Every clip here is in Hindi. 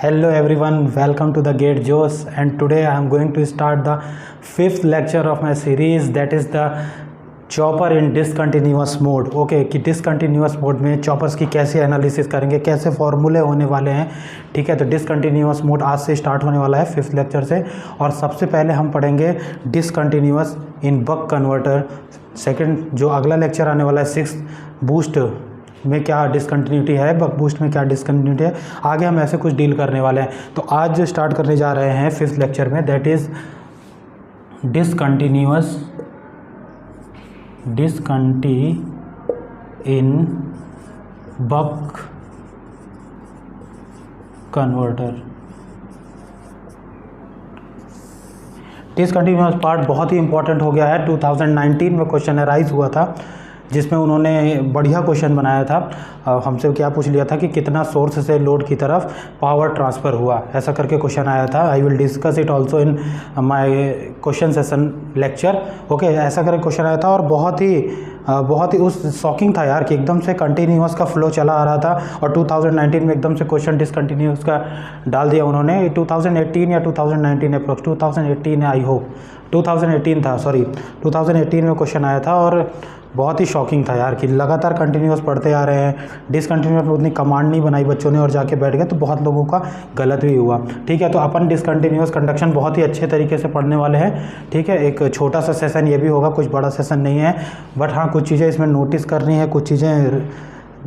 Hello everyone, welcome to the Gate Joes, and today I am going to start the fifth lecture of my series, that is the chopper in discontinuous mode. Okay, कि डिसकंटिन्यूअस मोड में चॉपर्स की कैसे एनालिसिस करेंगे, कैसे फॉर्मूले होने वाले हैं। ठीक है, तो डिसकंटिन्यूअस मोड आज से स्टार्ट होने वाला है फिफ्थ लेक्चर से। और सबसे पहले हम पढ़ेंगे discontinuous in buck converter. Second जो अगला लेक्चर आने वाला है सिक्स्थ, बूस्ट में क्या डिसकंटिन्यूटी है, बक बूस्ट में क्या डिसकंटिन्यूटी है, आगे हम ऐसे कुछ डील करने वाले हैं। तो आज स्टार्ट करने जा रहे हैं फिफ्थ लेक्चर में, that is discontinuous buck converter. Discontinuous part बहुत ही इंपॉर्टेंट हो गया है। 2019 में क्वेश्चन अराइज हुआ था जिसमें उन्होंने बढ़िया क्वेश्चन बनाया था। हमसे क्या पूछ लिया था कि कितना सोर्स से लोड की तरफ पावर ट्रांसफ़र हुआ, ऐसा करके क्वेश्चन आया था। I will discuss it also in my question session lecture. Okay, ऐसा करके क्वेश्चन आया था और बहुत ही उस शॉकिंग था यार कि एकदम से कंटिन्यूअस का फ्लो चला आ रहा था और 2019 में एकदम से क्वेश्चन डिसकंटिन्यूअस का डाल दिया उन्होंने। 2018 या 2019 अप्रोक्स 2018 है, आई होप 2018 था, सॉरी 2018 में क्वेश्चन आया था और बहुत ही शॉकिंग था यार कि लगातार कंटिन्यूअस पढ़ते आ रहे हैं। डिसकंटिन्यूअस में उतनी कमांड नहीं बनाई बच्चों ने और जाके बैठ गए, तो बहुत लोगों का गलत भी हुआ। ठीक है, तो अपन डिसकंटिन्यूअस कंडक्शन बहुत ही अच्छे तरीके से पढ़ने वाले हैं। ठीक है, एक छोटा सा सेशन ये भी होगा, कुछ बड़ा सेशन नहीं है, बट हाँ कुछ चीज़ें इसमें नोटिस करनी है, कुछ चीज़ें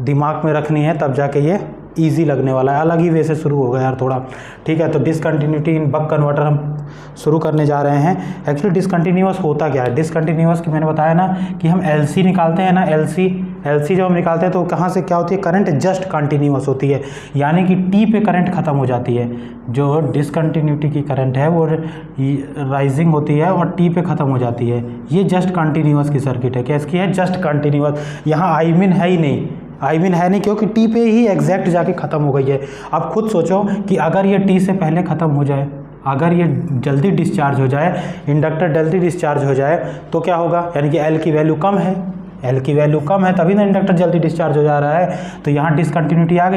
दिमाग में रखनी है, तब जाके ये ईजी लगने वाला है। अलग ही वे से शुरू होगा यार थोड़ा। ठीक है, तो डिसकंटिन्यूटी इन बक कन्वर्टर हम शुरू करने जा रहे हैं। एक्चुअली डिसकंटिन्यूअस होता क्या है? डिसकंटिन्यूअस की मैंने बताया ना कि हम एलसी निकालते हैं ना, एलसी जब हम निकालते हैं तो कहाँ से क्या होती है, करंट जस्ट कंटिन्यूअस होती है, यानी कि टी पे करंट ख़त्म हो जाती है। जो डिसकंटिन्यूटी की करंट है वो राइजिंग होती है और टी पे ख़त्म हो जाती है। ये जस्ट कंटिन्यूअस की सर्किट है। क्या इसकी है? Just continuous. यहाँ आई मीन है ही नहीं, क्योंकि टी पे ही एग्जैक्ट जाके ख़त्म हो गई है। अब खुद सोचो कि अगर ये टी से पहले ख़त्म हो जाए, अगर ये जल्दी डिस्चार्ज हो जाए, इंडक्टर जल्दी डिस्चार्ज हो जाए, तो क्या होगा? यानी कि एल की वैल्यू कम है, तभी ना इंडक्टर जल्दी डिस्चार्ज हो जा रहा है। तो यहाँ डिसकंटिन्यूटी आ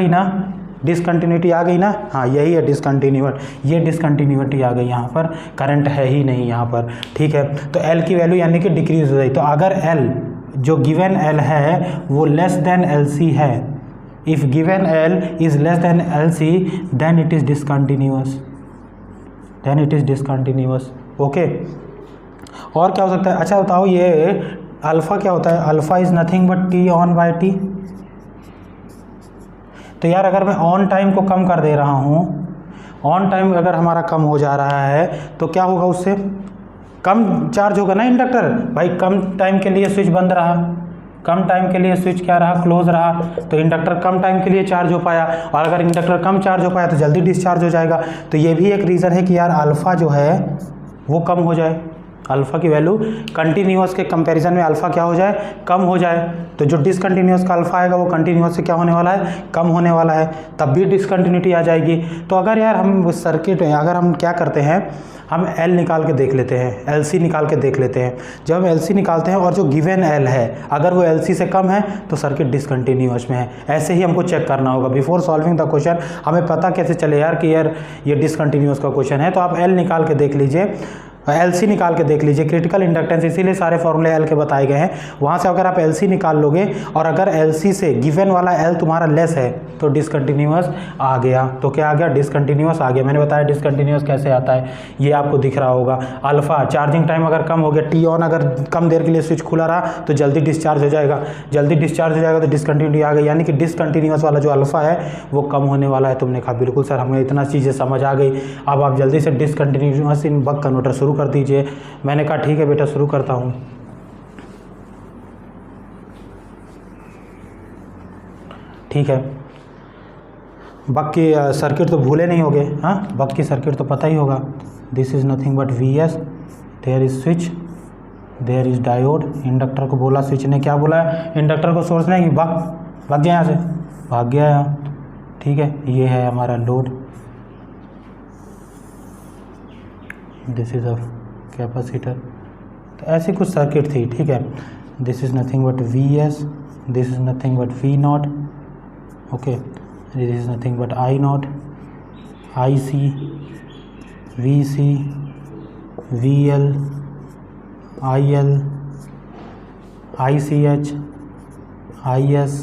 गई ना, हाँ यही है डिसकंटिन्यूअस। ये डिसकंटिन्यूटी आ गई, यहाँ पर करंट है ही नहीं यहाँ पर। ठीक है, तो एल की वैल्यू यानी कि डिक्रीज हो गई। तो अगर एल जो गिवन एल है वो लेस देन एल सी है, if given L is less than L C then it is discontinuous. Okay, और क्या हो सकता है? अच्छा बताओ, ये अल्फ़ा क्या होता है? Alpha is nothing but T on by T. तो यार अगर मैं ऑन टाइम को कम कर दे रहा हूँ, ऑन टाइम अगर हमारा कम हो जा रहा है तो क्या होगा? उससे कम चार्ज होगा ना इंडक्टर। भाई कम टाइम के लिए स्विच बंद रहा, कम टाइम के लिए स्विच क्या रहा? क्लोज रहा, तो इंडक्टर कम टाइम के लिए चार्ज हो पाया। और अगर इंडक्टर कम चार्ज हो पाया तो जल्दी डिस्चार्ज हो जाएगा। तो ये भी एक रीज़न है कि यार अल्फ़ा जो है वो कम हो जाए, अल्फ़ा की वैल्यू कंटिन्यूअस के कंपैरिजन में अल्फ़ा क्या हो जाए? कम हो जाए। तो जो डिसकंटिन्यूअस का अल्फ़ा आएगा वो कंटिन्यूअस से क्या होने वाला है? कम होने वाला है, तब भी डिसकंटिन्यूटी आ जाएगी। तो अगर यार हम सर्किट में अगर हम क्या करते हैं, हम एल निकाल के देख लेते हैं, एलसी निकाल के देख लेते हैं। जब हम एलसी निकालते हैं और जो गिवन एल है अगर वो एलसी से कम है तो सर्किट डिसकंटिन्यूअस में है। ऐसे ही हमको चेक करना होगा बिफोर सॉल्विंग द क्वेश्चन। हमें पता कैसे चले यार कि यार ये डिसकंटिन्यूअस का क्वेश्चन है? तो आप एल निकाल के देख लीजिए, एलसी निकाल के देख लीजिए। क्रिटिकल इंडक्टेंस, इसीलिए सारे फॉर्मूले एल के बताए गए हैं। वहाँ से अगर आप एलसी निकाल लोगे और अगर एलसी से गिवन वाला एल तुम्हारा लेस है तो डिसकंटिन्यूअस आ गया। तो क्या आ गया? डिसकंटिन्यूअस आ गया। मैंने बताया डिसकंटिन्यूअस कैसे आता है, ये आपको दिख रहा होगा। अल्फ़ा चार्जिंग टाइम अगर कम हो गया, टी ऑन अगर कम देर के लिए स्विच खुला रहा तो जल्दी डिस्चार्ज हो जाएगा, तो डिसकंटिन्यूटी आ गई, यानी कि डिसकंटिन्यूअस वाला जो अल्फ़ा है वो कम होने वाला है। तुमने कहा बिल्कुल सर हमें इतना चीज़ें समझ आ गई। अब आप जल्दी से डिसकंटिन्यूअस इन बक कन्वर्टर शुरू कर दीजिए। मैंने कहा ठीक है बेटा शुरू करता हूँ। ठीक है, बक की सर्किट तो भूले नहीं होगे, हाँ बक की सर्किट तो पता ही होगा। This is nothing but V S, there is switch, there is diode. Inductor को बोला, स्विच ने क्या बोला है? इंडक्टर को सोर्स ने कि भाग गया यहाँ से, भाग गया यहाँ। ठीक है, ये है हमारा load, this is a capacitor. तो ऐसी कुछ सर्किट थी। ठीक है, this is nothing but V S, this is nothing but V not, okay, this is nothing but I naught, IC, VC, VL, IL, ICH, IS,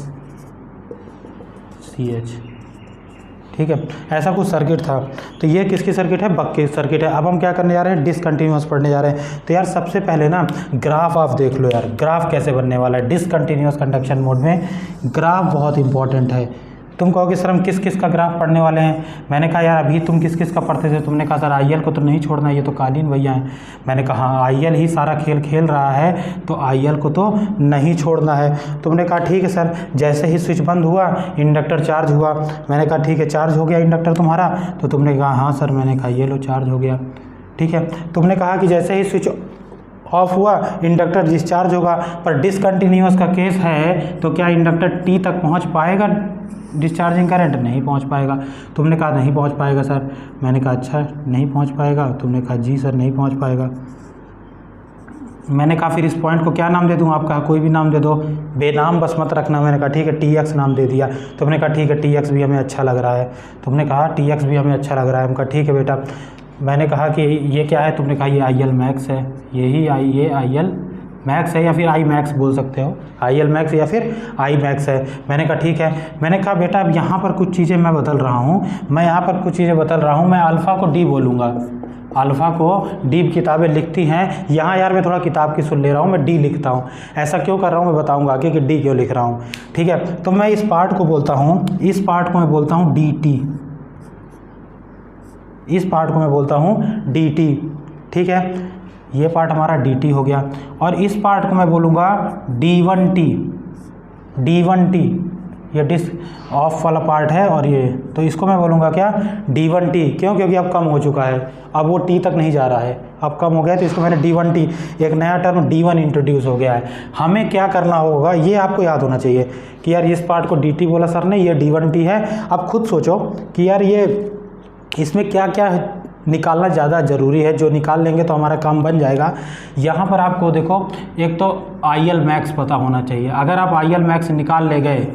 CH। ठीक है, ऐसा कुछ सर्किट था। तो ये किसकी सर्किट है? बक की सर्किट है। अब हम क्या करने जा रहे हैं? डिसकंटिन्यूअस पढ़ने जा रहे हैं। तो यार सबसे पहले ना ग्राफ आप देख लो यार, ग्राफ कैसे बनने वाला है डिसकंटिन्यूअस कंडक्शन मोड में। ग्राफ बहुत इंपॉर्टेंट है। तुम कहोगे सर हम किस किस का ग्राफ पढ़ने वाले हैं? मैंने कहा यार अभी तुम किस किस का पढ़ते थे? तुमने कहा सर IL को तो नहीं छोड़ना, ये तो कालीन भैया हैं। मैंने कहा IL ही सारा खेल खेल रहा है, तो IL को तो नहीं छोड़ना है। तुमने कहा ठीक है सर, जैसे ही स्विच बंद हुआ इंडक्टर चार्ज हुआ। मैंने कहा ठीक है, चार्ज हो गया इंडक्टर तुम्हारा? तो तुमने कहा हाँ सर। मैंने कहा ये लो चार्ज हो गया। ठीक है, तुमने कहा कि जैसे ही स्विच ऑफ हुआ इंडक्टर डिस्चार्ज होगा, पर डिसकंटिन्यूअस का केस है तो क्या इंडक्टर T तक पहुंच पाएगा? डिस्चार्जिंग करंट नहीं पहुंच पाएगा। तुमने कहा नहीं पहुंच पाएगा सर। मैंने कहा अच्छा नहीं पहुंच पाएगा? तुमने कहा जी सर नहीं पहुंच पाएगा। मैंने कहा फिर इस पॉइंट को क्या नाम दे दूं? आप कहा कोई भी नाम दे दो, बेनाम बस मत रखना। मैंने कहा ठीक है, TX नाम दे दिया। तुमने कहा ठीक है, TX भी हमें अच्छा लग रहा है। तुमने कहा TX भी हमें अच्छा लग रहा है। हम कहा ठीक है बेटा। मैंने कहा कि ये क्या है? तुमने कहा ये IL मैक्स है। ये IL मैक्स है, या फिर I मैक्स बोल सकते हो, IL मैक्स या फिर I मैक्स है। मैंने कहा ठीक है। मैंने कहा बेटा अब यहाँ पर कुछ चीज़ें मैं बदल रहा हूँ, मैं यहाँ पर कुछ चीज़ें बदल रहा हूँ। मैं अल्फ़ा को D बोलूँगा, अल्फ़ा को D किताबें लिखती हैं। यहाँ यार मैं थोड़ा किताब की सुन ले रहा हूँ, मैं D लिखता हूँ। ऐसा क्यों कर रहा हूँ मैं बताऊँगा आगे कि D क्यों लिख रहा हूँ। ठीक है, तो मैं इस पार्ट को बोलता हूँ, इस पार्ट को मैं बोलता हूँ DT, इस पार्ट को मैं बोलता हूँ DT। ठीक है, ये पार्ट हमारा DT हो गया। और इस पार्ट को मैं बोलूँगा D1T, D1T ये डिस्क ऑफ वाला पार्ट है, और ये तो इसको मैं बोलूँगा क्या? D1T। क्यों? क्योंकि अब कम हो चुका है, अब वो T तक नहीं जा रहा है, अब कम हो गया, तो इसको मैंने D1T, एक नया टर्म D1 इंट्रोड्यूस हो गया है। हमें क्या करना होगा ये आपको याद होना चाहिए कि यार इस पार्ट को DT बोला सर ने, ये D1T है। अब खुद सोचो कि यार ये इसमें क्या क्या निकालना ज़्यादा ज़रूरी है, जो निकाल लेंगे तो हमारा काम बन जाएगा। यहाँ पर आपको देखो, एक तो IL मैक्स पता होना चाहिए। अगर आप IL मैक्स निकाल ले गए,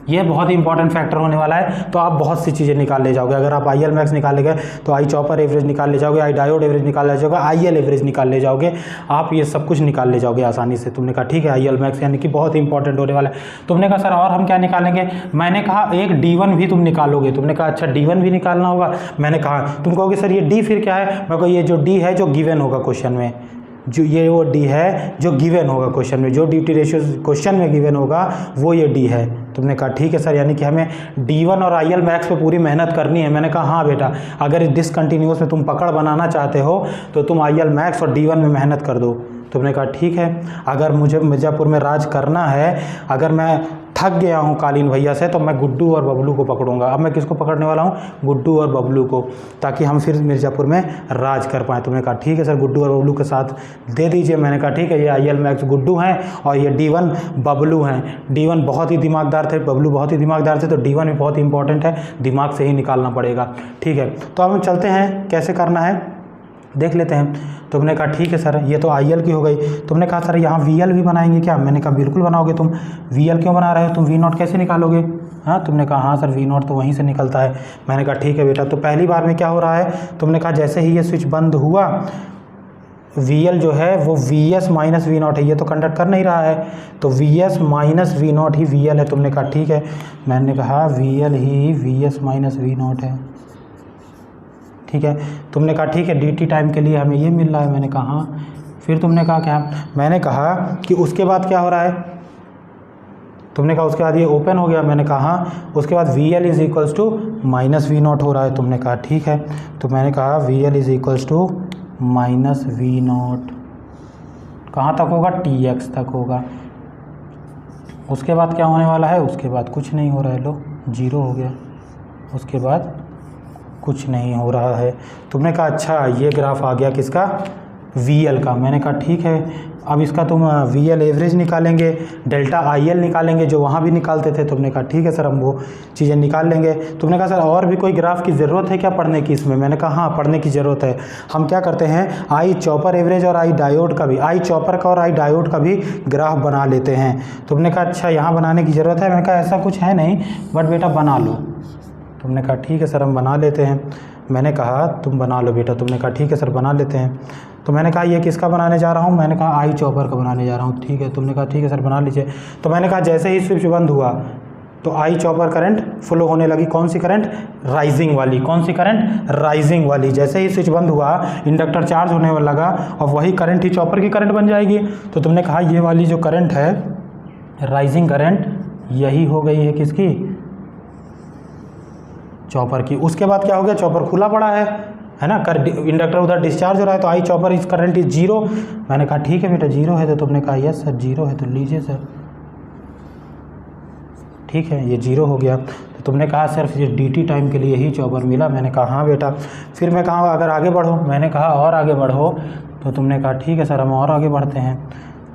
ये बहुत ही इंपॉर्टेंट फैक्टर होने वाला है, तो आप बहुत सी चीज़ें निकाल ले जाओगे। अगर आप IL मैक्स निकाल ले गए तो I चॉपर एवरेज निकाल ले जाओगे, I डायोड एवरेज निकाल ले जाओगे, IL एवरेज निकाल ले जाओगे, आप ये सब कुछ निकाल ले जाओगे आसानी से। तुमने कहा ठीक है, IL मैक्स यानी कि बहुत ही इंपॉर्टेंट होने वाला है। तुमने कहा सर और हम क्या निकालेंगे? मैंने कहा एक D1 भी तुम निकालोगे। तुमने कहा अच्छा D1 भी निकालना होगा। मैंने कहा, तुम कहोगे सर ये D फिर क्या है? मैं कहूँ ये जो D है जो गिवन होगा क्वेश्चन में, जो ये वो D है जो गिवन होगा क्वेश्चन में, जो ड्यूटी रेशियो क्वेश्चन में गिवन होगा वो ये D है। तुमने कहा ठीक है सर, यानी कि हमें D1 और IL मैक्स पे पूरी मेहनत करनी है। मैंने कहा हाँ बेटा, अगर इस डिसकंटिन्यूअस में तुम पकड़ बनाना चाहते हो तो तुम IL मैक्स और D1 में मेहनत कर दो। तुमने कहा ठीक है, अगर मुझे मिर्ज़ापुर में राज करना है, अगर मैं थक गया हूँ कालीन भैया से, तो मैं गुड्डू और बबलू को पकड़ूंगा। अब मैं किसको पकड़ने वाला हूँ? गुड्डू और बबलू को, ताकि हम फिर मिर्ज़ापुर में राज कर पाएँ। तुमने कहा ठीक है सर, गुड्डू और बबलू के साथ दे दीजिए। मैंने कहा ठीक है, ये IL मैक्स गुड्डू हैं और ये D1 बबलू हैं। D1 बहुत ही दिमागदार थे, बबलू बहुत ही दिमागदार थे, तो D1 भी बहुत ही इंपॉर्टेंट है, दिमाग से ही निकालना पड़ेगा। ठीक है, तो अब हम चलते हैं, कैसे करना है देख लेते हैं। तुमने कहा ठीक है सर, ये तो IL की हो गई। तुमने कहा सर यहाँ VL भी बनाएंगे क्या? मैंने कहा बिल्कुल बनाओगे तुम। VL क्यों बना रहे हो? तुम V0 कैसे निकालोगे? हाँ, तुमने कहा हाँ सर V0 तो वहीं से निकलता है। मैंने कहा ठीक है बेटा। तो पहली बार में क्या हो रहा है? तुमने कहा जैसे ही ये स्विच बंद हुआ, VL जो है वो VS माइनस V0 है, ये तो कंडक्ट कर नहीं रहा है, तो VS माइनस V0 ही VL है। तुमने कहा ठीक है। मैंने कहा VL ही VS माइनस V0 है। ठीक है, तुमने कहा ठीक है, DT टाइम के लिए हमें ये मिल रहा है। मैंने कहा हाँ। फिर तुमने कहा क्या? मैंने कहा कि उसके बाद क्या हो रहा है? तुमने कहा उसके बाद ये ओपन हो गया। मैंने कहा हाँ। उसके बाद VL is equals to minus V0 हो रहा है। तुमने कहा ठीक है। तो मैंने कहा VL is equals to minus V0 कहाँ तक होगा? TX तक होगा। उसके बाद क्या होने वाला है? उसके बाद कुछ नहीं हो रहा है, लो 0 हो गया। उसके बाद कुछ नहीं हो रहा है। तुमने कहा अच्छा, ये ग्राफ आ गया किसका? VL का। मैंने कहा ठीक है, अब इसका तुम VL एवरेज निकालेंगे, डेल्टा IL निकालेंगे, जो वहाँ भी निकालते थे। तुमने कहा ठीक है सर, हम वो चीज़ें निकाल लेंगे। तुमने कहा सर और भी कोई ग्राफ की ज़रूरत है क्या पढ़ने की इसमें? मैंने कहा हाँ, पढ़ने की ज़रूरत है। हम क्या करते हैं, I चॉपर एवरेज और I डायोड का भी, I चॉपर का और I डायोड का भी ग्राफ बना लेते हैं। तुमने कहा अच्छा, यहाँ बनाने की ज़रूरत है? मैंने कहा ऐसा कुछ है नहीं, बट बेटा बना लो। तुमने कहा ठीक है सर, हम बना लेते हैं। मैंने कहा तुम बना लो बेटा। तुमने कहा ठीक है सर बना लेते हैं। तो मैंने कहा ये किसका बनाने जा रहा हूँ? मैंने कहा आई चॉपर का बनाने जा रहा हूँ। ठीक है, तुमने कहा ठीक है सर बना लीजिए। तो मैंने कहा जैसे ही स्विच बंद हुआ तो आई चॉपर करंट फ्लो होने लगी। कौन सी करंट? राइजिंग वाली। कौन सी करंट? राइजिंग वाली। जैसे ही स्विच बंद हुआ इंडक्टर चार्ज होने लगा और वही करंट ही चॉपर की करंट बन जाएगी। तो तुमने कहा ये वाली जो करंट है राइजिंग करंट, यही हो गई है किसकी? चॉपर की। उसके बाद क्या हो गया? चॉपर खुला पड़ा है ना, इंडक्टर उधर डिस्चार्ज हो रहा है तो आई चॉपर इस करंट इज जीरो। मैंने कहा ठीक है बेटा जीरो है। तो तुमने कहा यस सर जीरो है, तो लीजिए सर। ठीक है, ये जीरो हो गया। तो तुमने कहा सिर्फ ये dt टाइम के लिए ही चॉपर मिला। मैंने कहा हाँ बेटा। फिर मैं कहा अगर आगे बढ़ो, मैंने कहा और आगे बढ़ो। तो तुमने कहा ठीक है सर हम और आगे बढ़ते हैं।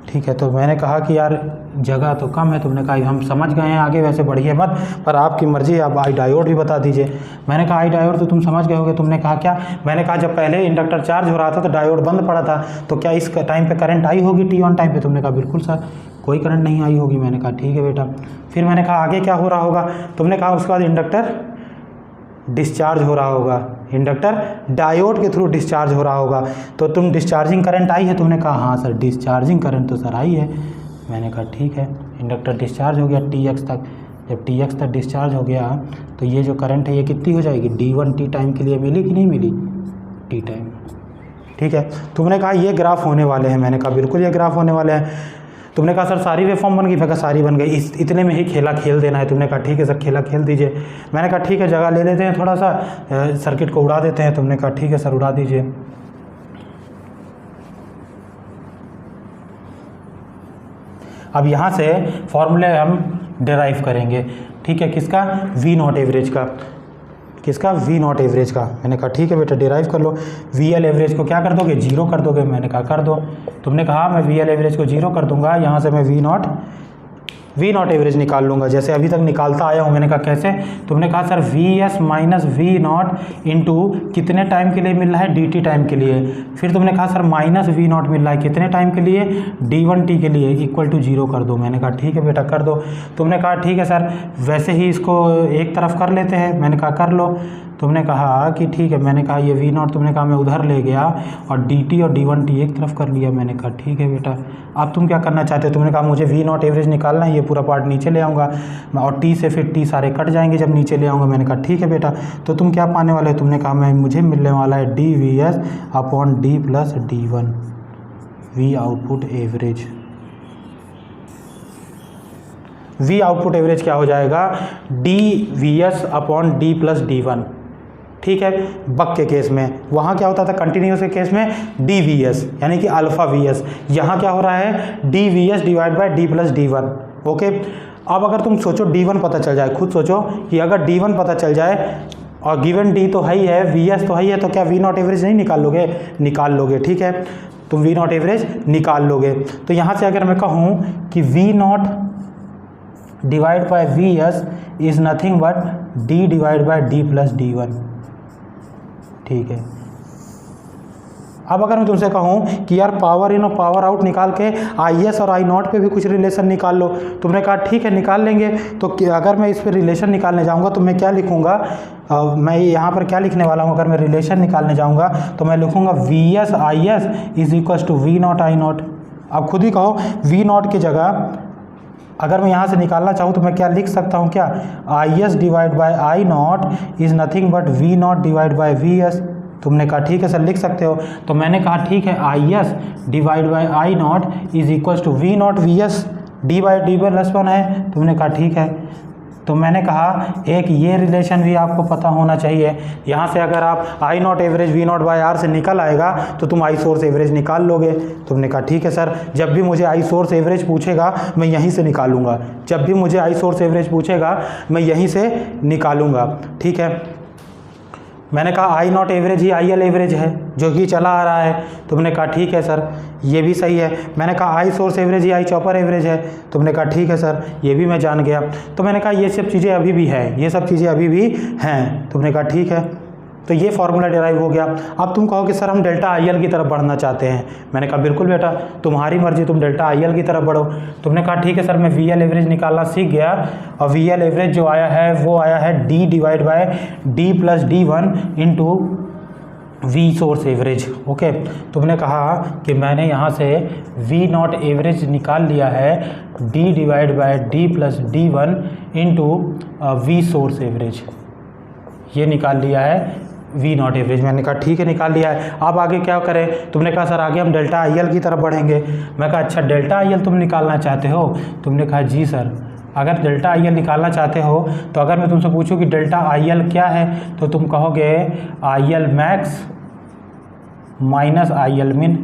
ठीक है, तो मैंने कहा कि यार जगह तो कम है। तुमने कहा हम समझ गए हैं आगे वैसे बढ़िए मत, पर आपकी मर्ज़ी, आप आई डायोड भी बता दीजिए। मैंने कहा आई डायोड तो तुम समझ गए होगे। तुमने कहा क्या? मैंने कहा जब पहले इंडक्टर चार्ज हो रहा था तो डायोड बंद पड़ा था, तो क्या इस टाइम पे करंट आई होगी टी ऑन टाइम पे? तुमने कहा बिल्कुल सर कोई करंट नहीं आई होगी। मैंने कहा ठीक है बेटा। फिर मैंने कहा आगे क्या हो रहा होगा? तुमने कहा उसके बाद इंडक्टर डिस्चार्ज हो रहा होगा, इंडक्टर डायोड के थ्रू डिस्चार्ज हो रहा होगा। तो तुम डिस्चार्जिंग करंट आई है? तुमने कहा हाँ सर डिस्चार्जिंग करंट तो सर आई है। मैंने कहा ठीक है। इंडक्टर डिस्चार्ज हो गया tx तक। जब tx तक डिस्चार्ज हो गया तो ये जो करंट है ये कितनी हो जाएगी? d1 टी टाइम के लिए मिली कि नहीं मिली? T time. ठीक है, तुमने कहा ये ग्राफ होने वाले हैं। मैंने कहा बिल्कुल ये ग्राफ होने वाले हैं। तुमने कहा सर सारी वेवफॉर्म बन गई? मैं कहा सारी बन गई, इतने में ही खेला खेल देना है। तुमने कहा ठीक है सर खेला खेल दीजिए। मैंने कहा ठीक है जगह ले लेते हैं थोड़ा सा, सर्किट को उड़ा देते हैं। तुमने कहा ठीक है सर उड़ा दीजिए। अब यहाँ से फॉर्मूले हम डिराइव करेंगे। ठीक है, किसका? वी नॉट एवरेज का। किसका? वी नॉट एवरेज का। मैंने कहा ठीक है बेटा डिराइव कर लो। वी एल एवरेज को क्या कर दोगे? जीरो कर दोगे। मैंने कहा कर दो। तुमने कहा मैं वी एल एवरेज को जीरो कर दूंगा, यहाँ से मैं वी नॉट एवरेज निकाल लूँगा जैसे अभी तक निकालता आया हूँ। मैंने कहा कैसे? तुमने कहा sir V S minus V naught into कितने टाइम के लिए मिल रहा है? डी टी टाइम के लिए। फिर तुमने कहा सर माइनस वी नॉट मिल रहा है कितने टाइम के लिए? d1 टी के लिए, इक्वल टू जीरो कर दो। मैंने कहा ठीक है बेटा कर दो। तुमने कहा ठीक है सर वैसे ही इसको एक तरफ कर लेते हैं। मैंने कहा कर लो। तुमने कहा कि ठीक है। मैंने कहा ये वी नॉट, तुमने कहा मैं उधर ले गया और डी टी और d1 टी एक तरफ कर लिया। मैंने कहा ठीक है बेटा। अब तुम क्या करना चाहते हो? तुमने कहा मुझे वी नॉट एवरेज निकालना है, ये पूरा पार्ट नीचे ले आऊँगा और टी से फिर टी सारे कट जाएंगे जब नीचे ले आऊँगा। मैंने कहा ठीक है बेटा। तो तुम क्या पाने वाले हो? तुमने कहा मुझे मिलने वाला है D V S upon D plus d1 we output average. We output average क्या हो जाएगा? D V S upon D plus d1। ठीक है, बक के केस में वहाँ क्या होता था? कंटिन्यूस के केस में डी वी एस यानी कि अल्फा वी एस। यहाँ क्या हो रहा है? D V S divide by D plus d1। Okay, अब अगर तुम सोचो d1 पता चल जाए, खुद सोचो कि अगर d1 पता चल जाए और गिवन d तो है ही है, वी एस तो है ही है, तो क्या वी नॉट एवरेज नहीं निकाल लोगे? निकाल लोगे। ठीक है, तुम वी नॉट एवरेज निकाल लोगे। तो यहाँ से अगर मैं कहूँ कि V not divide by V S is nothing but D divide by D plus d1। ठीक है, अब अगर मैं तुमसे कहूँ कि यार पावर इन और पावर आउट निकाल के आई एस और आई नॉट पे भी कुछ रिलेशन निकाल लो। तुमने कहा ठीक है निकाल लेंगे। तो अगर मैं इस पर रिलेशन निकालने जाऊँगा तो मैं क्या लिखूँगा? मैं यहाँ पर क्या लिखने वाला हूँ? अगर मैं रिलेशन निकालने जाऊँगा तो मैं लिखूँगा V S I S is equal to V naught I naught. अब खुद ही कहो, वी नॉट की जगह अगर मैं यहाँ से निकालना चाहूँ तो मैं क्या लिख सकता हूँ? क्या? I S divide by I naught is nothing but V not divide by V S. तुमने कहा ठीक है सर लिख सकते हो। तो मैंने कहा ठीक है, I S divide by I naught is equal to V naught V S D by D plus 1 है। तुमने कहा ठीक है। तो मैंने कहा एक ये रिलेशन भी आपको पता होना चाहिए। यहाँ से अगर आप I naught average V not by R से निकल आएगा तो तुम आई सोर्स एवरेज निकाल लोगे। तुमने कहा ठीक है सर, जब भी मुझे आई सोर्स एवरेज पूछेगा मैं यहीं से निकालूंगा। जब भी मुझे आई सोर्स एवरेज पूछेगा मैं यहीं से निकालूंगा। ठीक है, मैंने कहा आई नॉट एवरेज ही आई एल एवरेज है जो कि चला आ रहा है। तुमने कहा ठीक है सर ये भी सही है। मैंने कहा आई सोर्स एवरेज ही आई चॉपर एवरेज है। तुमने कहा ठीक है सर ये भी मैं जान गया। तो मैंने कहा ये सब चीज़ें अभी भी है, ये सब चीज़ें अभी भी हैं। तुमने कहा ठीक है। तो ये फार्मूला डिराइव हो गया। अब तुम कहोगे सर हम डेल्टा आई एल की तरफ बढ़ना चाहते हैं। मैंने कहा बिल्कुल बेटा, तुम्हारी मर्जी, तुम डेल्टा आई एल की तरफ बढ़ो। तुमने कहा ठीक है सर, मैं वी एल एवरेज निकालना सीख गया, और वी एल एवरेज जो आया है वो आया है D divide by D plus D one into V source average. Okay, तुमने कहा कि मैंने यहाँ से वी नॉट एवरेज निकाल लिया है D divide by D plus D one into V source average, ये निकाल लिया है वी नॉट एवरेज। मैंने कहा ठीक है, निकाल लिया है। अब आगे क्या करें? तुमने कहा सर आगे हम डेल्टा आई एल की तरफ बढ़ेंगे। मैं कहा अच्छा, डेल्टा आई एल तुम निकालना चाहते हो? तुमने कहा जी सर, अगर डेल्टा आई एल निकालना चाहते हो तो अगर मैं तुमसे पूछूं कि डेल्टा आई एल क्या है, तो तुम कहोगे I L max minus I L मिन।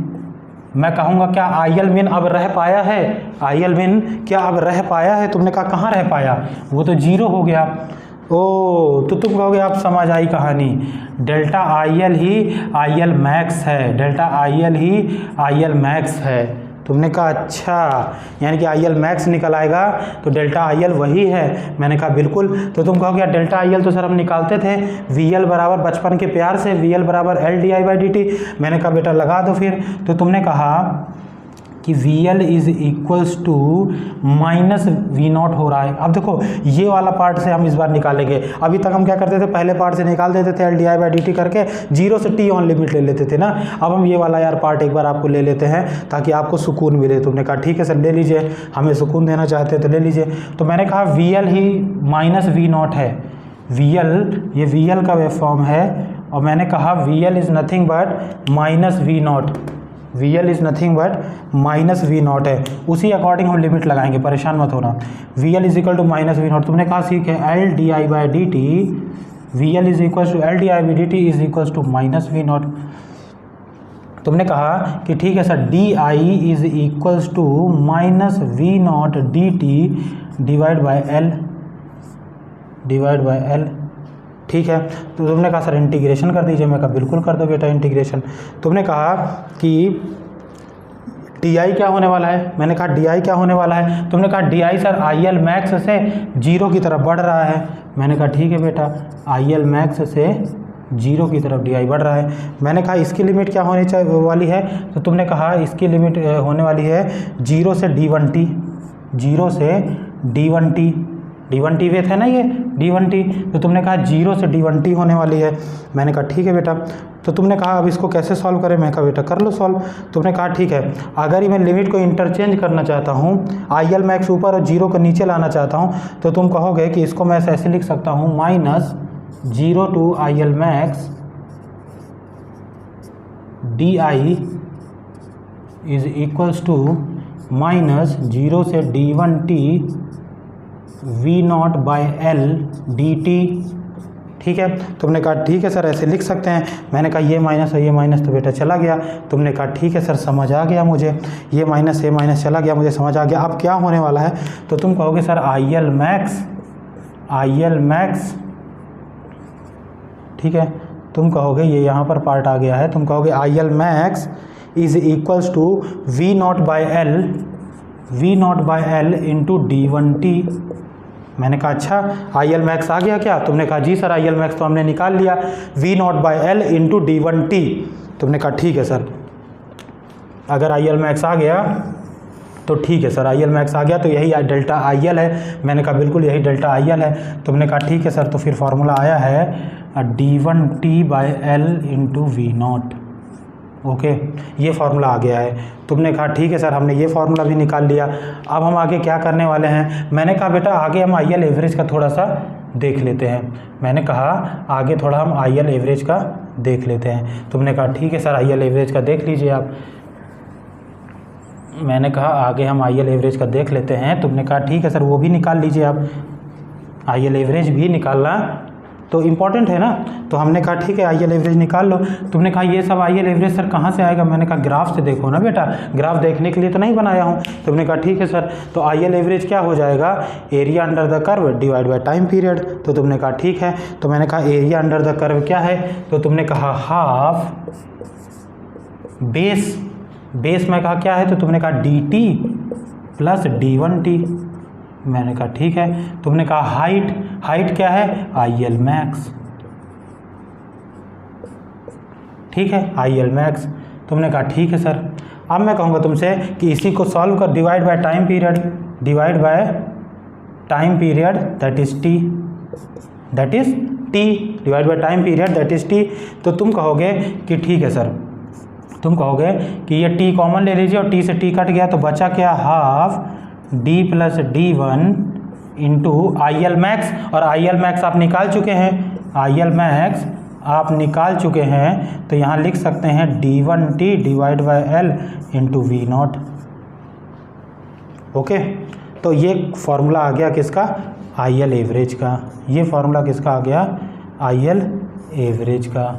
मैं कहूँगा क्या आई एल मिन अब रह पाया है? आई एल मिन क्या अब रह पाया है? तुमने कहा कहाँ रह पाया, वो तो जीरो हो गया। ओ, तो तुम कहोगे आप समझ आई कहानी, डेल्टा आई एल ही आई एल मैक्स है, डेल्टा आई एल ही आई एल मैक्स है। तुमने कहा अच्छा, यानी कि आई एल मैक्स निकल आएगा तो डेल्टा आई एल वही है। मैंने कहा बिल्कुल। तो तुम कहोगे डेल्टा आई एल तो सर हम निकालते थे वी एल बराबर बचपन के प्यार से वी एल बराबर L D I by D T. मैंने कहा बेटा लगा दो फिर। तो तुमने कहा कि V L is equals to minus V naught हो रहा है। अब देखो ये वाला पार्ट से हम इस बार निकालेंगे। अभी तक हम क्या करते थे, पहले पार्ट से निकाल देते थे L D I by D T करके, जीरो से टी ऑन लिमिट ले लेते थे ना। अब हम ये वाला यार पार्ट एक बार आपको ले लेते हैं ताकि आपको सुकून मिले। तुमने कहा ठीक है सर ले लीजिए, हमें सुकून देना चाहते हैं तो ले लीजिए। तो मैंने कहा वी एल ही माइनस वी नॉट है, वी एल ये वी एल का वेव फॉर्म है, और मैंने कहा V L is nothing but minus V naught, V L is nothing but minus V naught है। उसी अकॉर्डिंग हम लिमिट लगाएंगे, परेशान मत होना। V L is equal to minus V naught. तुमने कहा सीख है L D I by D T, V L is equal to L D I by D T is equal to minus V naught. तुमने कहा कि ठीक है sir D I is equals to minus V naught D T divide by L, ठीक है। तो तुमने कहा सर इंटीग्रेशन कर दीजिए। मैं कहा बिल्कुल कर दो बेटा इंटीग्रेशन। तुमने कहा कि डी आई क्या होने वाला है? मैंने कहा डी आई क्या होने वाला है? तुमने कहा D I sir I L max से जीरो की तरफ बढ़ रहा है। मैंने कहा ठीक है बेटा, आई एल मैक्स से जीरो की तरफ डी आई बढ़ रहा है। मैंने कहा इसकी लिमिट क्या होने वाली है? तो तुमने कहा इसकी लिमिट होने वाली है जीरो से डी वन टी, जीरो से D one T, D one T width है ना ये डी वन टी। तो तुमने कहा जीरो से डी वन टी होने वाली है। मैंने कहा ठीक है बेटा। तो तुमने कहा अब इसको कैसे सॉल्व करें? मैं कहा बेटा कर लो सॉल्व। तुमने कहा ठीक है, अगर मैं लिमिट को इंटरचेंज करना चाहता हूँ, आई एल मैक्स ऊपर और जीरो को नीचे लाना चाहता हूँ, तो तुम कहोगे कि इसको मैं ऐसे लिख सकता हूँ minus zero to I L max D I is equals to minus zero से D one T V not by L D T, ठीक है। तुमने कहा ठीक है सर ऐसे लिख सकते हैं। मैंने कहा ये माइनस है ये माइनस तो बेटा चला गया। तुमने कहा ठीक है सर समझ आ गया मुझे, ये माइनस चला गया, मुझे समझ आ गया। अब क्या होने वाला है? तो तुम कहोगे सर आई एल मैक्स, ठीक है। तुम कहोगे ये यहाँ पर पार्ट आ गया है, तुम कहोगे I L max is equals to V not by L into D one T. मैंने कहा अच्छा आई एल मैक्स आ गया क्या? तुमने कहा जी सर आई एल मैक्स तो हमने निकाल लिया, V not by L into D one T. तुमने कहा ठीक है सर, अगर आई एल मैक्स आ गया तो ठीक है सर, आई एल मैक्स आ गया तो यही डेल्टा आई एल है। मैंने कहा बिल्कुल यही डेल्टा आई एल है। तुमने कहा ठीक है सर, तो फिर फार्मूला आया है D one T by L into V not. Okay, ये फार्मूला आ गया है। तुमने कहा ठीक है सर, हमने ये फार्मूला भी निकाल लिया। अब हम आगे क्या करने वाले हैं? मैंने कहा बेटा आगे हम आई एल एवरेज का थोड़ा सा देख लेते हैं। मैंने कहा आगे थोड़ा हम आई एल एवरेज का देख लेते हैं। तुमने कहा ठीक है सर आई एल एवरेज का देख लीजिए आप। मैंने कहा आगे हम आई एल एवरेज का देख लेते हैं। तुमने कहा ठीक है सर वो भी निकाल लीजिए आप, आई एल एवरेज भी निकालना तो इम्पॉर्टेंट है ना। तो हमने कहा ठीक है आई एल एवरेज निकाल लो। तुमने कहा ये सब आई एल एवरेज सर कहाँ से आएगा? मैंने कहा ग्राफ से देखो ना बेटा, ग्राफ देखने के लिए तो नहीं बनाया हूँ। तुमने कहा ठीक है सर, तो आई एल एवरेज क्या हो जाएगा? Area under the curve divide by time period. तो तुमने कहा ठीक है। तो मैंने कहा एरिया अंडर द कर्व क्या है? तो तुमने कहा हाफ बेस में कहा क्या है? तो तुमने कहा D T plus D one T. मैंने कहा ठीक है। तुमने कहा हाइट क्या है? I L max. ठीक है, आई एल मैक्स। तुमने कहा ठीक है सर। अब मैं कहूँगा तुमसे कि इसी को सॉल्व कर, divide by time period, divide by time period that is T, divide by time period that is T. तो तुम कहोगे कि ठीक है सर, तुम कहोगे कि ये टी कॉमन ले लीजिए और टी से टी कट गया तो बचा क्या, half D plus D one into I L max. और आई एल मैक्स आप निकाल चुके हैं, आई एल मैक्स आप निकाल चुके हैं, तो यहाँ लिख सकते हैं D one T divide by L into V not. Okay, तो ये फॉर्मूला आ गया किसका, आई एल एवरेज का। ये फॉर्मूला किसका आ गया, आई एल एवरेज का।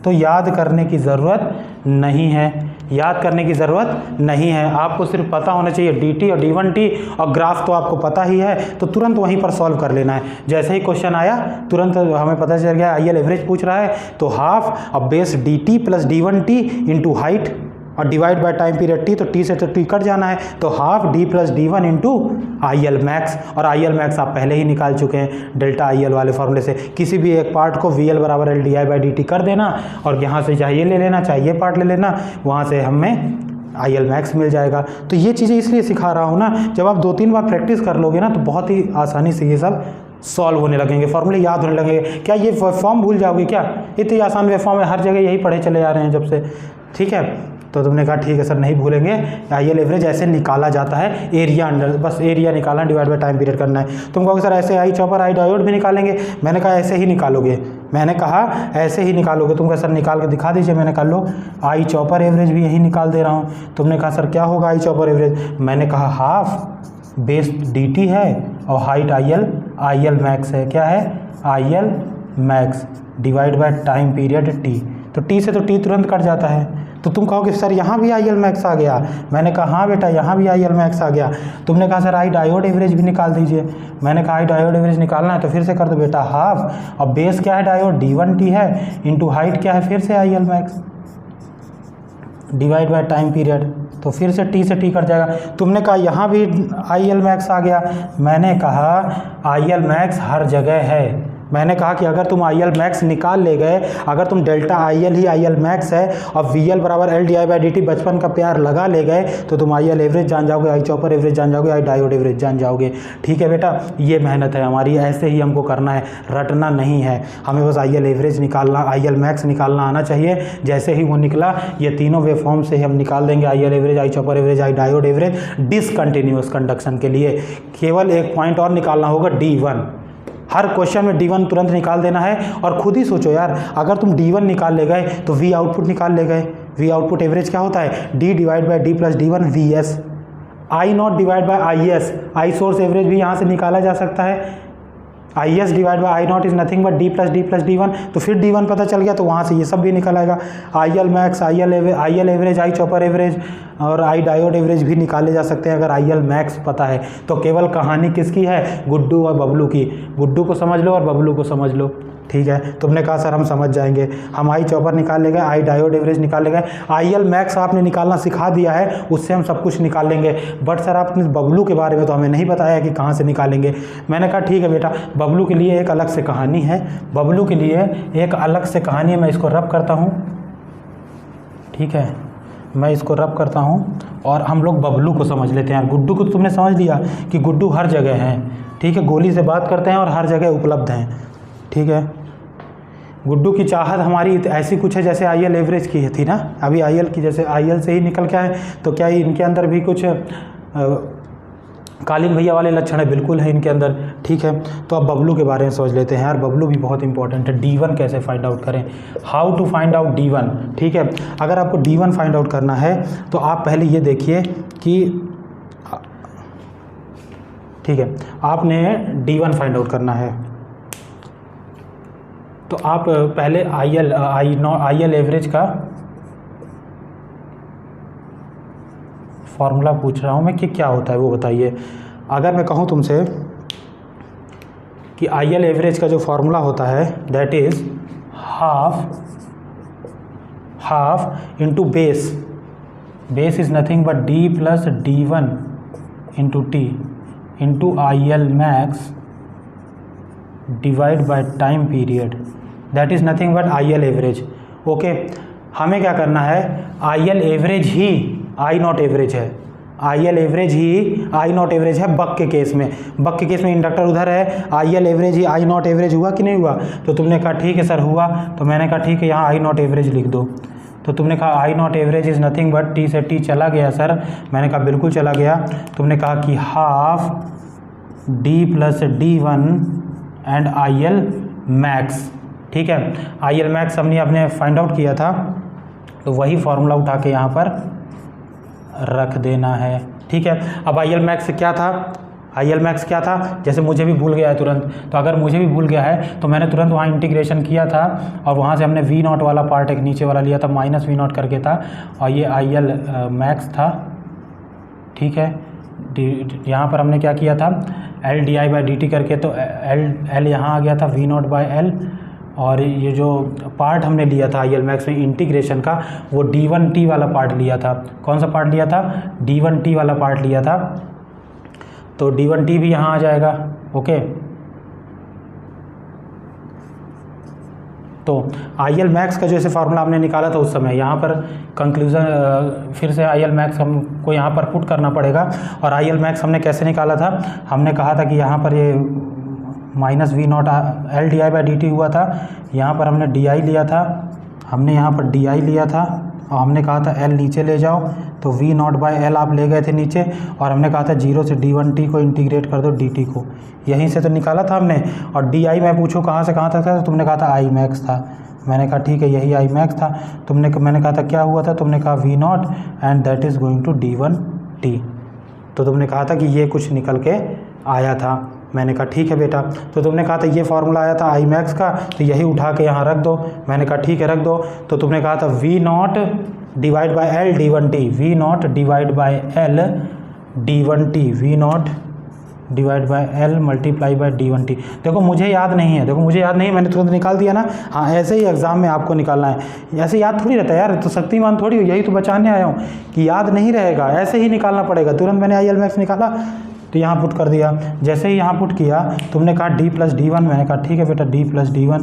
तो याद करने की ज़रूरत नहीं है, याद करने की ज़रूरत नहीं है, आपको सिर्फ पता होना चाहिए डी टी और डी वन टी, और ग्राफ तो आपको पता ही है, तो तुरंत वहीं पर सॉल्व कर लेना है। जैसे ही क्वेश्चन आया तुरंत हमें पता चल गया आई एल एवरेज पूछ रहा है, तो हाफ अब base D T plus D one T into height और divide by time period T, तो टी से तो टी कट जाना है, तो half D plus D one into I L max. और आई एल मैक्स आप पहले ही निकाल चुके हैं डेल्टा आई एल वाले फॉर्मूले से। किसी भी एक पार्ट को वी एल बराबर L D I by D T कर देना और यहाँ से चाहे ये ले लेना चाहे ये पार्ट ले लेना, वहाँ से हमें आई एल मैक्स मिल जाएगा। तो ये चीज़ें इसलिए सिखा रहा हूँ ना, जब आप 2-3 बार प्रैक्टिस कर लोगे ना तो बहुत ही आसानी से ये सब सॉल्व होने लगेंगे, फॉर्मूले याद होने लगेंगे। क्या ये फॉर्म भूल जाओगे क्या, इतनी आसान वे फॉर्म है, हर जगह यही पढ़े चले आ रहे हैं जब से। ठीक है, तो तुमने कहा ठीक है सर नहीं भूलेंगे, आई एल एवरेज ऐसे निकाला जाता है, एरिया अंडर, बस एरिया निकालना, डिवाइड बाय टाइम पीरियड करना है। तुम कहोगे सर ऐसे आई चॉपर आई डायोड भी निकालेंगे, मैंने कहा ऐसे ही निकालोगे, मैंने कहा ऐसे ही निकालोगे। तुम कहा सर निकाल के दिखा दीजिए, मैंने कहा लो आई चॉपर एवरेज भी यही निकाल दे रहा हूँ। तुमने कहा सर क्या होगा आई चॉपर एवरेज, मैंने कहा हाफ बेस डी टी है और हाइट आई एल मैक्स है, क्या है I L max divide by time period T, तो टी से तो टी तुरंत कट जाता है। तो तुम कहोगे सर यहाँ भी आई एल मैक्स आ गया, मैंने कहा हाँ बेटा यहाँ भी आई एल मैक्स आ गया। तुमने कहा सर आई डायोड एवरेज भी निकाल दीजिए, मैंने कहा आई डायोड एवरेज निकालना है तो फिर से कर दो बेटा हाफ, अब बेस क्या है डायोड डी वन टी है इंटू हाइट क्या है फिर से आई L max divide by time period, तो फिर से टी से टी कट जाएगा। तुमने कहा यहाँ भी आई एल मैक्स आ गया, मैंने कहा आई एल मैक्स हर जगह है। मैंने कहा कि अगर तुम आई एल मैक्स निकाल ले गए, अगर तुम डेल्टा आई एल ही आई एल मैक्स है और वी एल बराबर L D I by D T बचपन का प्यार लगा ले गए, तो तुम आई एल एवरेज जान जाओगे, आई चॉपर एवरेज जान जाओगे, आई डायोड एवरेज जान जाओगे। ठीक है बेटा, ये मेहनत है हमारी, ऐसे ही हमको करना है, रटना नहीं है, हमें बस आई एल एवरेज निकालना, आई एल मैक्स निकालना आना चाहिए। जैसे ही वो निकला ये तीनों वे फॉर्म से ही हम निकाल देंगे, आई एल एवरेज, आई चॉपर एवरेज, आई डायोड एवरेज डिसकंटिन्यूअस कंडक्शन के लिए। केवल एक पॉइंट और निकालना होगा डी वन, हर क्वेश्चन में D1 तुरंत निकाल देना है। और खुद ही सोचो यार, अगर तुम D1 निकाल ले गए तो V आउटपुट निकाल ले गए। V आउटपुट एवरेज क्या होता है, D divide by D plus D1 VS, I not divide by IS, I source average भी यहाँ से निकाला जा सकता है। IS divide by I naught is nothing but D plus D1, तो फिर D1 पता चल गया तो वहाँ से ये सब भी निकल आएगा। आई एल मैक्स, आई एल एवरेज, आई चॉपर एवरेज और आई डायोड एवरेज भी निकाले जा सकते हैं अगर आई एल मैक्स पता है। तो केवल कहानी किसकी है, गुड्डू और बबलू की। गुड्डू को समझ लो और बबलू को समझ लो। ठीक है, तुमने कहा सर हम समझ जाएंगे, हम आई चॉपर निकाल लेंगे, आई डायोड एवरेज निकाल लेंगे, आई एल मैक्स आपने निकालना सिखा दिया है, उससे हम सब कुछ निकाल लेंगे। बट सर आपने बबलू के बारे में तो हमें नहीं बताया कि कहाँ से निकालेंगे। मैंने कहा ठीक है बेटा, बबलू के लिए एक अलग से कहानी है, बबलू के लिए एक अलग से कहानी है। मैं इसको रब करता हूँ, ठीक है, मैं इसको रब करता हूँ और हम लोग बबलू को समझ लेते हैं। गुड्डू को तुमने समझ लिया कि गुड्डू हर जगह है, ठीक है, गोली से बात करते हैं और हर जगह उपलब्ध हैं। ठीक है, गुड्डू की चाहत हमारी ऐसी कुछ है जैसे आई एल एवरेज की थी ना, अभी आई एल की, जैसे आई एल से ही निकल के आए, तो क्या इनके अंदर भी कुछ कालीन भैया वाले लक्षण है, बिल्कुल है इनके अंदर। ठीक है, तो अब बबलू के बारे में सोच लेते हैं यार, बबलू भी बहुत इंपॉर्टेंट है। D1 कैसे फाइंड आउट करें, how to find out D1। ठीक है, अगर आपको D1 फाइंड आउट करना है तो आप पहले ये देखिए कि, ठीक है, आपने D1 फाइंड आउट करना है तो आप पहले आई एल एवरेज का फॉर्मूला पूछ रहा हूँ मैं कि क्या होता है वो बताइए। अगर मैं कहूँ तुमसे कि आई एल एवरेज का जो फॉर्मूला होता है that is half into base is nothing but D plus D1 into T into I L max divide by time period, that is nothing but I L average. Okay, हमें क्या करना है, आई एल एवरेज ही आई नॉट एवरेज है, आई एल एवरेज ही आई नॉट एवरेज है बक के केस में। बक के केस में इंडक्टर उधर है, आई एल एवरेज ही आई नॉट एवरेज हुआ कि नहीं हुआ? तो तुमने कहा ठीक है सर हुआ, तो मैंने कहा ठीक है यहाँ आई नॉट एवरेज लिख दो। तो तुमने कहा I naught average is nothing but, T से टी चला गया सर, मैंने कहा बिल्कुल चला गया। तुमने कहा कि half D plus D one and I L max, ठीक है, आई एल मैक्स हमने अपने फाइंड आउट किया था, तो वही फॉर्मूला उठा के यहाँ पर रख देना है, ठीक है। अब आई एल मैक्स क्या था, आई एल मैक्स क्या था, जैसे मुझे भी भूल गया है तुरंत, तो अगर मुझे भी भूल गया है तो मैंने तुरंत वहाँ इंटीग्रेशन किया था और वहाँ से हमने वी नॉट वाला पार्ट एक नीचे वाला लिया था, माइनस वी नॉट करके था, और ये आई एल मैक्स था, ठीक है। यहाँ पर हमने क्या किया था, L D I by D T करके, तो एल यहाँ आ गया था वी नॉट बाई एल, और ये जो पार्ट हमने लिया था आई एल मैक्स में इंटीग्रेशन का, वो D1T वाला पार्ट लिया था। कौन सा पार्ट लिया था? D1T वाला पार्ट लिया था, तो D1T भी यहाँ आ जाएगा, ओके। तो आई एल मैक्स का जैसे फार्मूला हमने निकाला था उस समय, यहाँ पर कंक्लूज़न फिर से आई एल मैक्स हमको यहाँ पर पुट करना पड़ेगा। और आई एल मैक्स हमने कैसे निकाला था, हमने कहा था कि यहाँ पर ये minus V not L D I by D T हुआ था, यहाँ पर हमने डी आई लिया था, हमने यहाँ पर डी आई लिया था, और हमने कहा था एल नीचे ले जाओ, तो वी नॉट बाई एल आप ले गए थे नीचे, और हमने कहा था 0 से D1T को इंटीग्रेट कर दो dt को, यहीं से तो निकाला था हमने। और डी आई मैं पूछूँ कहाँ से कहाँ तक था, तो तुमने कहा था आई मैक्स था, मैंने कहा ठीक है यही आई मैक्स था। मैंने कहा था क्या हुआ था, तुमने कहा V not and that is going to D1T, तो तुमने कहा था कि ये कुछ निकल के आया था। मैंने कहा ठीक है बेटा, तो तुमने कहा था ये फार्मूला आया था आई मैक्स का, तो यही उठा के यहाँ रख दो। मैंने कहा ठीक है रख दो। तो तुमने कहा था V not divide by L D1T, V not divide by L D1T, V not divide by L multiply by D1T। देखो मुझे याद नहीं है, देखो मुझे याद नहीं है, मैंने तुरंत निकाल दिया ना। हाँ ऐसे ही एग्जाम में आपको निकालना है, ऐसे याद थोड़ी रहता है यार, तो शक्तिमान थोड़ी हो, यही तो बचाने आया हूँ कि याद नहीं रहेगा, ऐसे ही निकालना पड़ेगा। तुरंत मैंने आई एल मैक्स निकाला तो यहाँ पुट कर दिया, जैसे ही यहाँ पुट किया तुमने कहा d प्लस D1, मैंने कहा ठीक है बेटा d प्लस D1,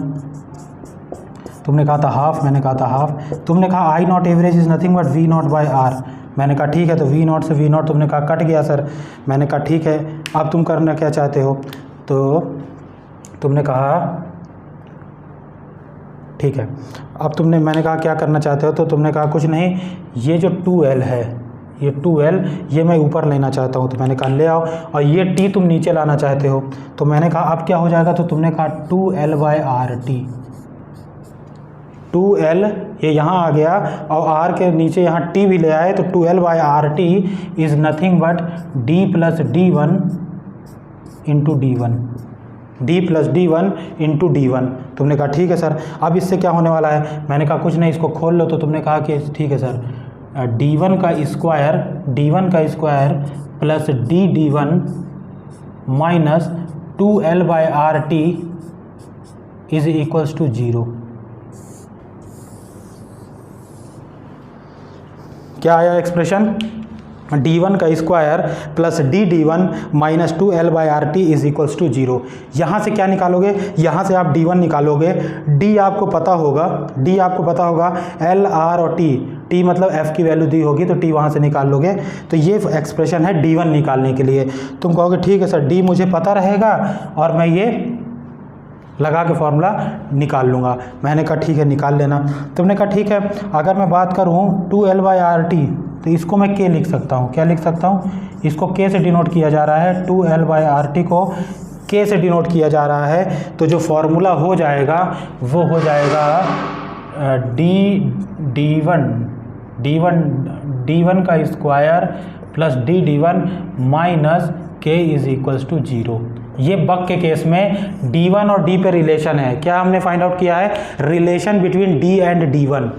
तुमने कहा था हाफ, मैंने कहा था हाफ, तुमने कहा I naught average is nothing but V not by R, मैंने कहा ठीक है, तो वी नॉट से वी नॉट तुमने कहा कट गया सर, मैंने कहा ठीक है अब तुम करना क्या चाहते हो, तो तुमने कहा ठीक है अब मैंने कहा क्या करना चाहते हो, तो तुमने कहा कुछ नहीं, ये जो 2L है, ये 2L ये मैं ऊपर लेना चाहता हूँ, तो मैंने कहा ले आओ, और ये T तुम नीचे लाना चाहते हो, तो मैंने कहा अब क्या हो जाएगा, तो तुमने कहा 2L by R T, 2L ये यहाँ आ गया और R के नीचे यहाँ T भी ले आए, तो 2L by R T is nothing but D plus D1 into D1, D plus D1 into D1। तुमने कहा ठीक है सर, अब इससे क्या होने वाला है, मैंने कहा कुछ नहीं, इसको खोल लो, तो तुमने कहा कि ठीक है सर D1 का square plus D1 minus 2L by R T is equals to 0। क्या आया एक्सप्रेशन, D1 का square plus D1 minus 2L by R T is equals to 0। यहाँ से क्या निकालोगे, यहाँ से आप D1 निकालोगे, D आपको पता होगा L R और T मतलब F की वैल्यू दी होगी, तो T वहाँ से निकाल लोगे, तो ये एक्सप्रेशन है D1 निकालने के लिए। तुम कहोगे ठीक है सर D मुझे पता रहेगा और मैं ये लगा के फॉर्मूला निकाल लूँगा। मैंने कहा ठीक है निकाल लेना। तुमने कहा ठीक है, अगर मैं बात करूँ 2L बाई आर टी, तो इसको मैं K लिख सकता हूँ, क्या लिख सकता हूँ, इसको K से डिनोट किया जा रहा है, 2L बाई आर टी को K से डिनोट किया जा रहा है, तो जो फॉर्मूला हो जाएगा वो हो जाएगा D1 का square plus D1 minus K is equals to 0। ये बक के केस में D1 और D पे रिलेशन है, क्या हमने फाइंड आउट किया है, relation between D and D1,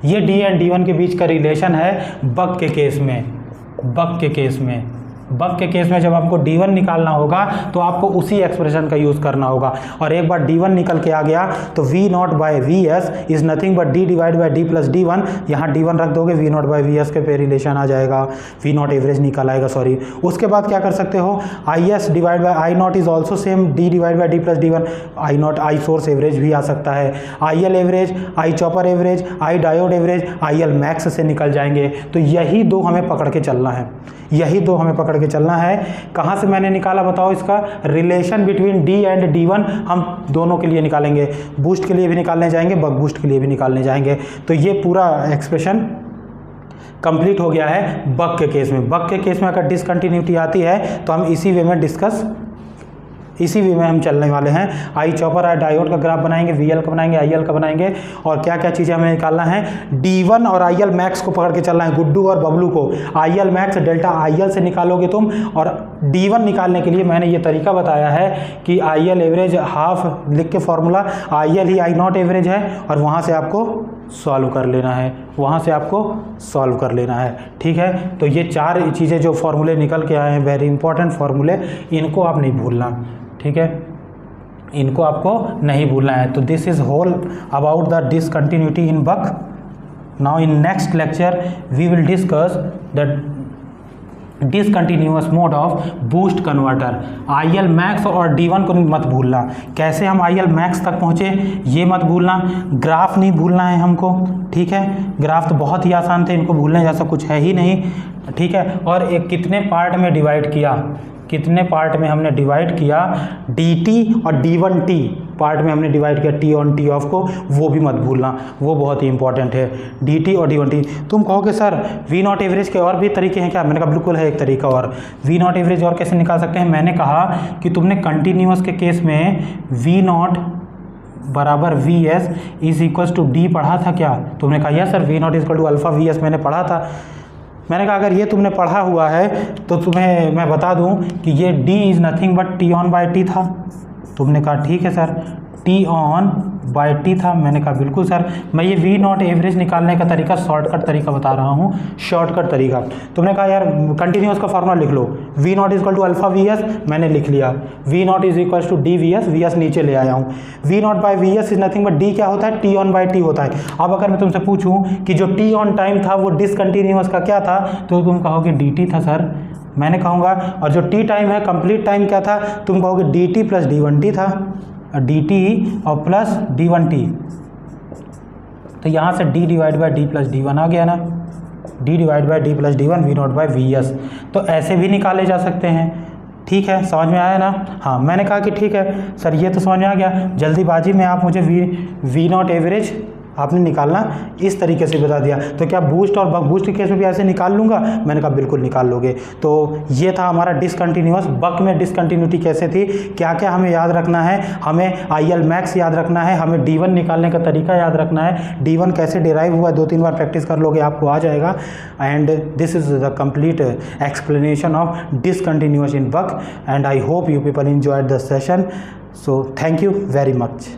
ये D एंड D1 के बीच का रिलेशन है बक के केस में, बक के केस में जब आपको D1 निकालना होगा तो आपको उसी एक्सप्रेशन का यूज़ करना होगा, और एक बार D1 निकल के आ गया तो V0 by Vs is nothing but D divide by D plus D1, यहाँ D1 रख दोगे, V0 बाई Vs के पे रिलेशन आ जाएगा, V0 एवरेज निकल आएगा, सॉरी। उसके बाद क्या कर सकते हो, Is divide by I0 is also same D divide by D plus D1, I0 I source average भी आ सकता है, IL average, I chopper average, I diode average, IL max से निकल जाएंगे। तो यही दो हमें पकड़ के चलना है, यही दो हमें पकड़ के चलना है। कहाँ से मैंने निकाला बताओ, इसका relation between D and D1 हम दोनों के लिए निकालेंगे, बूस्ट के लिए भी निकालने जाएंगे, बक बूस्ट के लिए भी निकालने जाएंगे। तो ये पूरा एक्सप्रेशन कंप्लीट हो गया है बक के केस में। बक के केस में अगर डिसकंटिन्यूटी आती है तो हम इसी वे में इसी वे में हम चलने वाले हैं। आई चॉपर आई डायोड का ग्राफ बनाएंगे, VL का बनाएंगे, IL का बनाएंगे, और क्या क्या चीज़ें हमें निकालना है, D1 और IL मैक्स को पकड़ के चलना है, गुड्डू और बबलू को। IL मैक्स डेल्टा IL से निकालोगे तुम, और D1 निकालने के लिए मैंने ये तरीका बताया है कि IL एवरेज हाफ लिख के फॉर्मूला, IL ही I0 एवरेज है, और वहाँ से आपको सॉल्व कर लेना है, वहाँ से आपको सॉल्व कर लेना है, ठीक है। तो ये चार चीज़ें जो फॉर्मूले निकल के आए हैं, वेरी इंपॉर्टेंट फॉर्मूले, इनको आप नहीं भूलना, ठीक है, इनको आपको नहीं भूलना है। तो this is whole about the discontinuity in buck. Now in next lecture we will discuss the discontinuous mode of boost converter. IL max और D1 को मत भूलना, कैसे हम IL मैक्स तक पहुँचे ये मत भूलना, ग्राफ नहीं भूलना है हमको, ठीक है। ग्राफ तो बहुत ही आसान थे, इनको भूलने जैसा कुछ है ही नहीं, ठीक है। और एक कितने पार्ट में डिवाइड किया, कितने पार्ट में हमने डिवाइड किया, DT और D1T पार्ट में हमने डिवाइड किया T ऑन T ऑफ को, वो भी मत भूलना, वो बहुत ही इंपॉर्टेंट है, DT और D1T। तुम कहोगे सर V0 एवरेज के और भी तरीके हैं क्या? मैंने कहा बिल्कुल है एक तरीका और। V0 एवरेज और कैसे निकाल सकते हैं? मैंने कहा कि तुमने कंटिन्यूअस के केस में V0 बराबर Vs is equals to D पढ़ा था क्या? तुमने कहा yes sir V0 is equal to alpha Vs मैंने पढ़ा था। मैंने कहा अगर ये तुमने पढ़ा हुआ है तो तुम्हें मैं बता दूं कि ये D is nothing but T on by T था। तुमने कहा ठीक है sir T on by T था। मैंने कहा बिल्कुल सर, मैं ये V0 एवरेज निकालने का तरीका शॉर्टकट तरीका बता रहा हूँ, शॉर्टकट तरीका। तुमने कहा यार कंटिन्यूअस का फॉर्मूला लिख लो, V0 is equal to alpha Vs, मैंने लिख लिया, V0 is equal to D Vs, Vs नीचे ले आया हूँ। V0 by Vs is nothing but D क्या होता है? T ऑन बाई T होता है। अब अगर मैं तुमसे पूछूँ कि जो T ऑन टाइम था वो डिसकंटिन्यूअस का क्या था, तो तुम कहोगे DT था सर, मैंने कहूँगा। और जो T टाइम है कंप्लीट टाइम क्या था? तुम कहोगे DT प्लस D1T था, DT और प्लस D1T। तो यहाँ से D divide by D plus D1 आ गया ना, D divide by D plus D1 V0 by Vs। तो ऐसे भी निकाले जा सकते हैं, ठीक है, समझ में आया ना? हाँ, मैंने कहा कि ठीक है सर ये तो समझ में आ गया, जल्दीबाजी में आप मुझे V0 एवरेज आपने निकालना इस तरीके से बता दिया, तो क्या बूस्ट और बक बूस्ट के केस में भी ऐसे निकाल लूँगा? मैंने कहा बिल्कुल निकाल लोगे। तो ये था हमारा डिसकंटिन्यूअस। बक में डिसकंटिन्यूटी कैसे थी, क्या क्या हमें याद रखना है, हमें IL मैक्स याद रखना है, हमें D1 निकालने का तरीका याद रखना है, D1 कैसे डिराइव हुआ, 2-3 बार प्रैक्टिस कर लोगे आपको आ जाएगा। And this is the complete explanation of discontinuous in buck, and I hope you people enjoyed the session. So thank you very much.